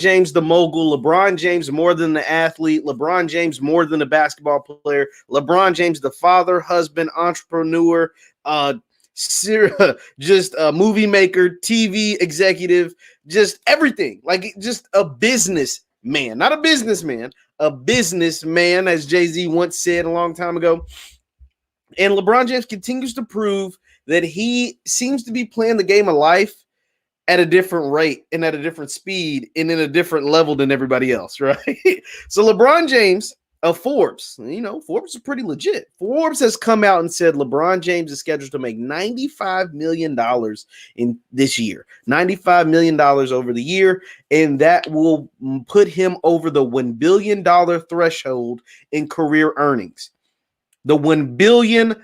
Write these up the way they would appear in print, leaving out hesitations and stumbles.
James the mogul, LeBron James more than the athlete, LeBron James more than a basketball player, LeBron James the father, husband, entrepreneur, just a movie maker, TV executive, just everything. Like just a businessman, not a businessman, a businessman, as Jay-Z once said a long time ago. And LeBron James continues to prove that he seems to be playing the game of life at a different rate and at a different speed and in a different level than everybody else, right? So LeBron James of Forbes, Forbes is pretty legit. Forbes has come out and said LeBron James is scheduled to make $95 million in this year, $95 million over the year, and that will put him over the $1 billion threshold in career earnings. The $1 billion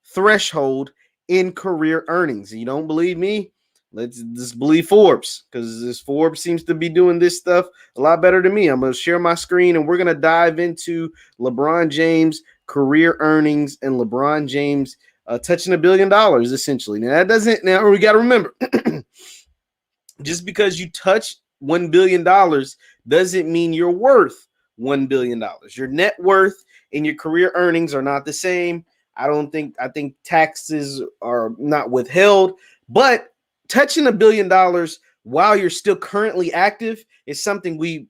threshold in career earnings. You don't believe me? Let's just believe Forbes, because this Forbes seems to be doing this stuff a lot better than me. I'm going to share my screen, and we're going to dive into LeBron James' career earnings and LeBron James touching $1 billion, essentially. Now, we got to remember, just because you touch $1 billion doesn't mean you're worth $1 billion. Your net worth and your career earnings are not the same. I think taxes are not withheld, but touching $1 billion while you're still currently active is something we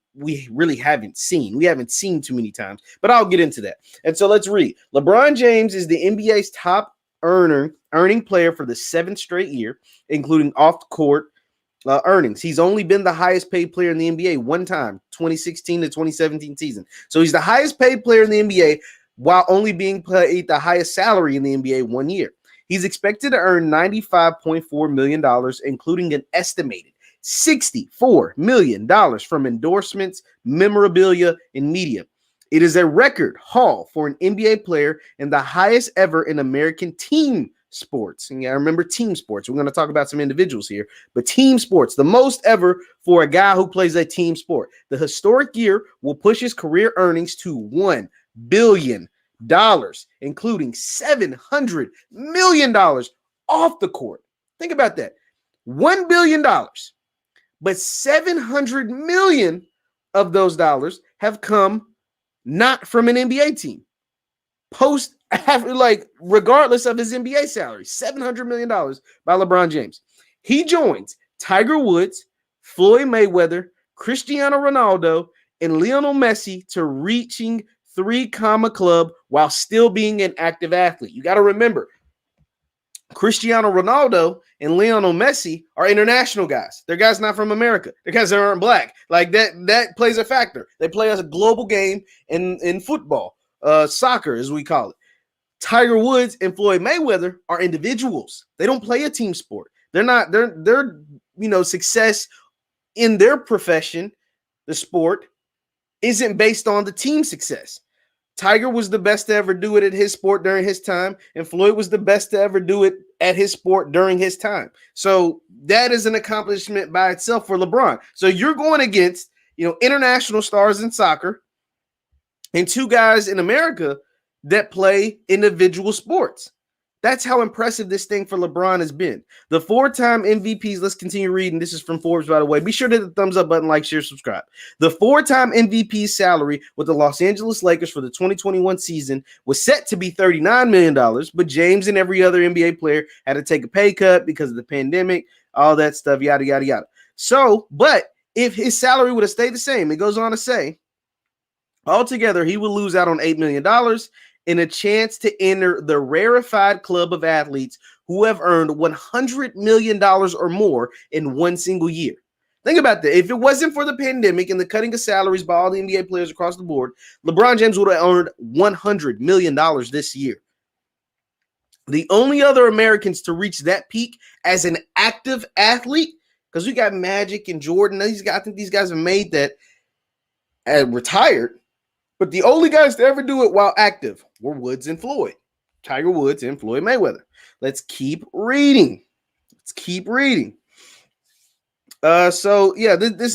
really haven't seen. We haven't seen too many times, but I'll get into that. And so let's read. LeBron James is the NBA's top earning player for the 7th straight year, including off-court earnings. He's only been the highest paid player in the NBA one time, 2016 to 2017 season. So he's the highest paid player in the NBA while only being paid the highest salary in the NBA 1 year. He's expected to earn $95.4 million, including an estimated $64 million from endorsements, memorabilia, and media. It is a record haul for an NBA player and the highest ever in American team sports. And yeah, I remember team sports. We're going to talk about some individuals here, but team sports, the most ever for a guy who plays a team sport. The historic year will push his career earnings to $1 billion. Including $700 million off the court. Think about that. $1 billion, but $700 million of those dollars have come not from an NBA team. Regardless of his NBA salary, $700 million by LeBron James. He joins Tiger Woods, Floyd Mayweather, Cristiano Ronaldo, and Lionel Messi to reaching 3-comma club while still being an active athlete. You got to remember, Cristiano Ronaldo and Lionel Messi are international guys. They're guys not from America. They're guys that aren't black. Like that plays a factor. They play as a global game in football, soccer as we call it. Tiger Woods and Floyd Mayweather are individuals. They don't play a team sport. Their success in their profession, the sport, isn't based on the team success. Tiger was the best to ever do it at his sport during his time, and Floyd was the best to ever do it at his sport during his time. So that is an accomplishment by itself for LeBron. So you're going against, international stars in soccer and 2 guys in America that play individual sports. That's how impressive this thing for LeBron has been. The 4-time MVPs, let's continue reading. This is from Forbes, by the way. Be sure to hit the thumbs up button, like, share, subscribe. The 4-time MVP salary with the Los Angeles Lakers for the 2021 season was set to be $39 million, but James and every other NBA player had to take a pay cut because of the pandemic, all that stuff, yada, yada, yada. So, but if his salary would have stayed the same, it goes on to say, altogether, he would lose out on $8 million and a chance to enter the rarefied club of athletes who have earned $100 million or more in one single year. Think about that. If it wasn't for the pandemic and the cutting of salaries by all the NBA players across the board, LeBron James would have earned $100 million this year. The only other Americans to reach that peak as an active athlete, because we got Magic and Jordan, I think these guys have made that and retired. But the only guys to ever do it while active were Woods and Floyd. Tiger Woods and Floyd Mayweather. Let's keep reading. This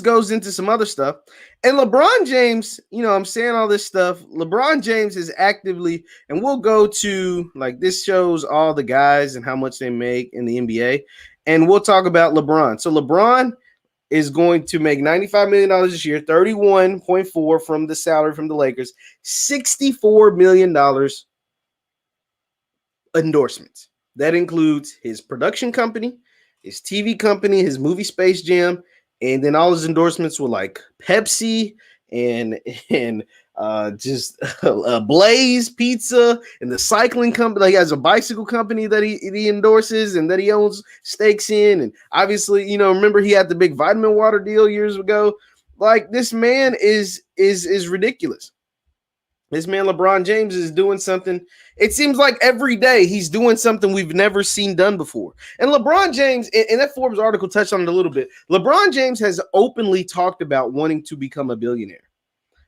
goes into some other stuff. And LeBron James, I'm saying all this stuff. LeBron James is actively, and we'll go to, this shows all the guys and how much they make in the NBA. And we'll talk about LeBron. So LeBron is going to make $95 million this year, 31.4 from the salary from the Lakers, $64 million endorsements. That includes his production company, his TV company, his movie Space Jam, and then all his endorsements were like Pepsi and just Blaze Pizza and the cycling company. Like, he has a bicycle company that he endorses and that he owns stakes in. And obviously, you know, remember he had the big vitamin water deal years ago. Like, this man is ridiculous. This man, LeBron James, is doing something. It seems like every day he's doing something we've never seen done before. And LeBron James, and that Forbes article touched on it a little bit, LeBron James has openly talked about wanting to become a billionaire.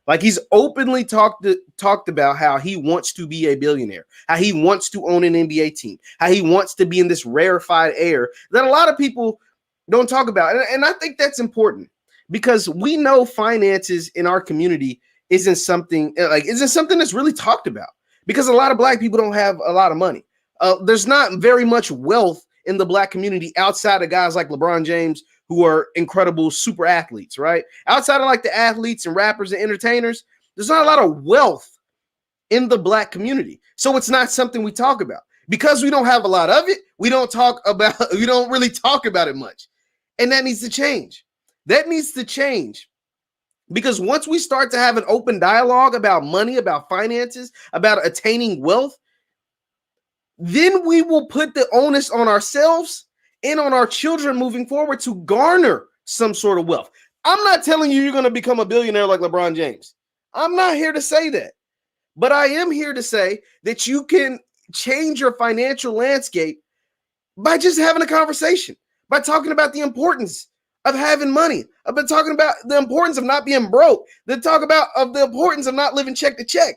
Like, he's openly talked about how he wants to be a billionaire, how he wants to own an NBA team, how he wants to be in this rarefied air that a lot of people don't talk about. And I think that's important because we know finances in our community isn't something that's really talked about because a lot of Black people don't have a lot of money. There's not very much wealth in the Black community outside of guys like LeBron James, who are incredible super athletes, right? Outside of like the athletes and rappers and entertainers, there's not a lot of wealth in the Black community. So it's not something we talk about. Because we don't have a lot of it, we don't really talk about it much. And that needs to change. That needs to change. Because once we start to have an open dialogue about money, about finances, about attaining wealth, then we will put the onus on ourselves and on our children moving forward to garner some sort of wealth. I'm not telling you you're going to become a billionaire like LeBron James. I'm not here to say that. But I am here to say that you can change your financial landscape by just having a conversation, by talking about the importance of having money. I've been talking about the importance of not being broke. Then talk about the importance of not living check to check.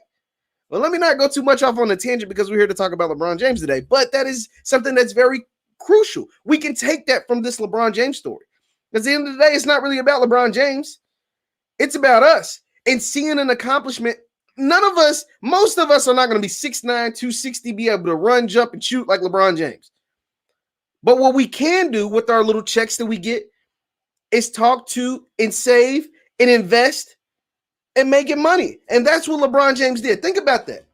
Well, let me not go too much off on a tangent because we're here to talk about LeBron James today, but that is something that's very crucial. We can take that from this LeBron James story. Because at the end of the day, it's not really about LeBron James. It's about us and seeing an accomplishment. Most of us are not going to be 6'9", 260, be able to run, jump, and shoot like LeBron James. But what we can do with our little checks that we get is talk to and save and invest and making money. And that's what LeBron James did. Think about that.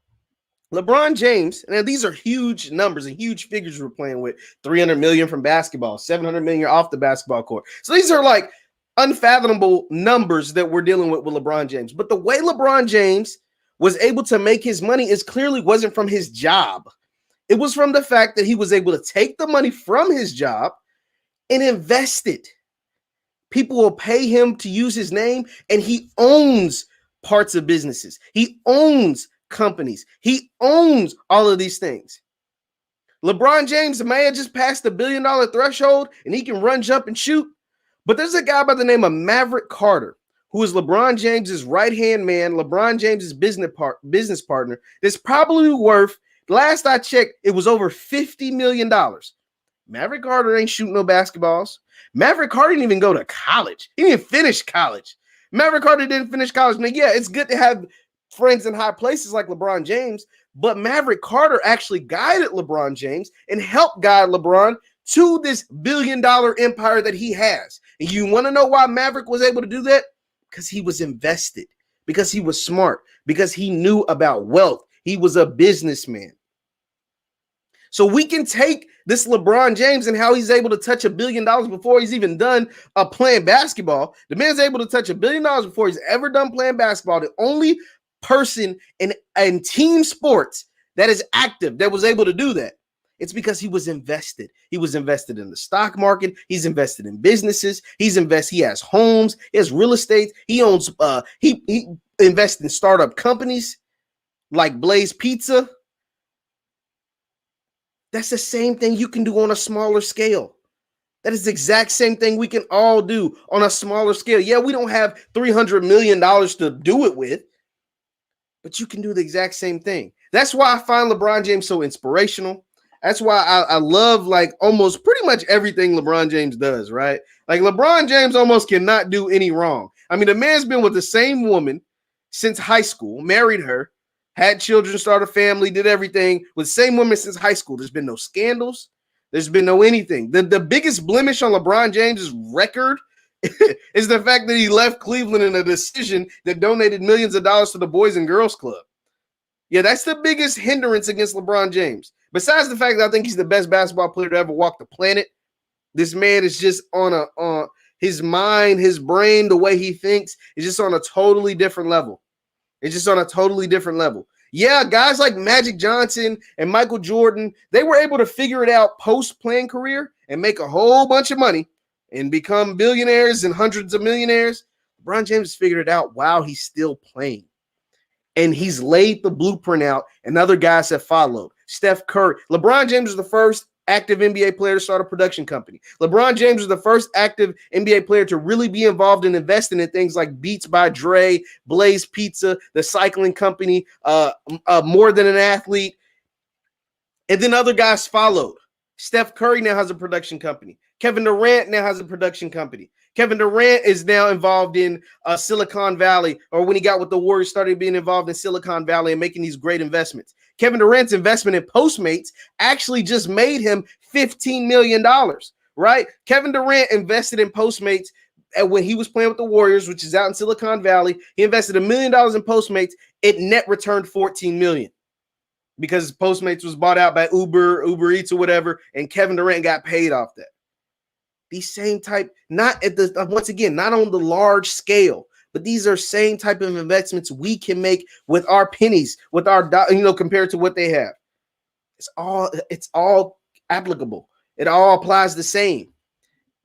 LeBron James, and these are huge numbers and huge figures we're playing with. 300 million from basketball, 700 million off the basketball court. So these are like unfathomable numbers that we're dealing with LeBron James. But the way LeBron James was able to make his money is clearly wasn't from his job. It was from the fact that he was able to take the money from his job and invest it. People will pay him to use his name, and he owns parts of businesses. He owns companies. He owns all of these things. LeBron James may have just passed the $1 billion threshold and he can run, jump, and shoot. But there's a guy by the name of Maverick Carter, who is LeBron James's right-hand man, LeBron James's business partner, that's probably worth, last I checked, it was over $50 million. Maverick Carter ain't shooting no basketballs. Maverick Carter didn't even go to college. He didn't finish college. Maverick Carter didn't finish college. Now, yeah, it's good to have friends in high places like LeBron James, but Maverick Carter actually guided LeBron James and helped guide LeBron to this $1 billion empire that he has. And you want to know why Maverick was able to do that? Because he was invested, because he was smart, because he knew about wealth. He was a businessman. So we can take this LeBron James and how he's able to touch $1 billion before he's even done playing basketball. The man's able to touch $1 billion before he's ever done playing basketball. The only person in team sports that is active that was able to do that. It's because he was invested. He was invested in the stock market. He's invested in businesses. He has homes. He has real estate. He owns. He invests in startup companies like Blaze Pizza. That's the same thing you can do on a smaller scale. That is the exact same thing we can all do on a smaller scale. Yeah, we don't have $300 million to do it with, but you can do the exact same thing. That's why I find LeBron James so inspirational. That's why I love like almost pretty much everything LeBron James does, right? Like LeBron James almost cannot do any wrong. I mean, the man's been with the same woman since high school, married her, had children, started a family, did everything with the same woman since high school. There's been no scandals. There's been no anything. The biggest blemish on LeBron James's record It's the fact that he left Cleveland in a decision that donated millions of dollars to the Boys and Girls Club. Yeah, that's the biggest hindrance against LeBron James. Besides the fact that I think he's the best basketball player to ever walk the planet, this man is just on his mind, his brain, the way he thinks is just on a totally different level. It's just on a totally different level. Yeah, guys like Magic Johnson and Michael Jordan, they were able to figure it out post-playing career and make a whole bunch of money and become billionaires and hundreds of millionaires. LeBron James figured it out while he's still playing. And he's laid the blueprint out, and other guys have followed. Steph Curry. LeBron James was the first active NBA player to start a production company. LeBron James was the first active NBA player to really be involved in investing in things like Beats by Dre, Blaze Pizza, the cycling company, More Than an Athlete. And then other guys followed. Steph Curry now has a production company. Kevin Durant now has a production company. Kevin Durant is now involved in Silicon Valley, or when he got with the Warriors, started being involved in Silicon Valley and making these great investments. Kevin Durant's investment in Postmates actually just made him $15 million, right? Kevin Durant invested in Postmates when he was playing with the Warriors, which is out in Silicon Valley. He invested $1 million in Postmates. It net returned $14 million because Postmates was bought out by Uber Eats or whatever, and Kevin Durant got paid off that. These same type, not at the once again, not on the large scale, but these are same type of investments we can make with our pennies, with our compared to what they have. It's all applicable. It all applies the same.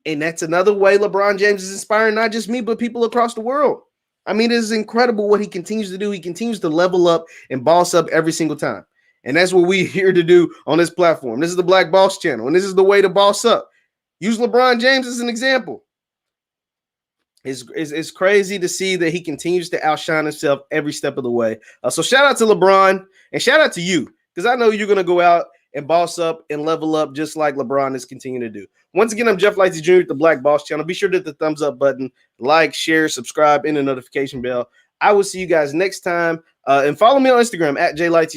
And that's another way LeBron James is inspiring not just me, but people across the world. I mean, it is incredible what he continues to do. He continues to level up and boss up every single time. And that's what we're here to do on this platform. This is the Black Boss Channel, and this is the way to boss up. Use LeBron James as an example. It's crazy to see that he continues to outshine himself every step of the way. So shout out to LeBron and shout out to you, because I know you're going to go out and boss up and level up just like LeBron is continuing to do. Once again, I'm Jeff Lightsey Jr. with the Black Boss Channel. Be sure to hit the thumbs up button, like, share, subscribe, and the notification bell. I will see you guys next time. And follow me on Instagram at JLightsey7.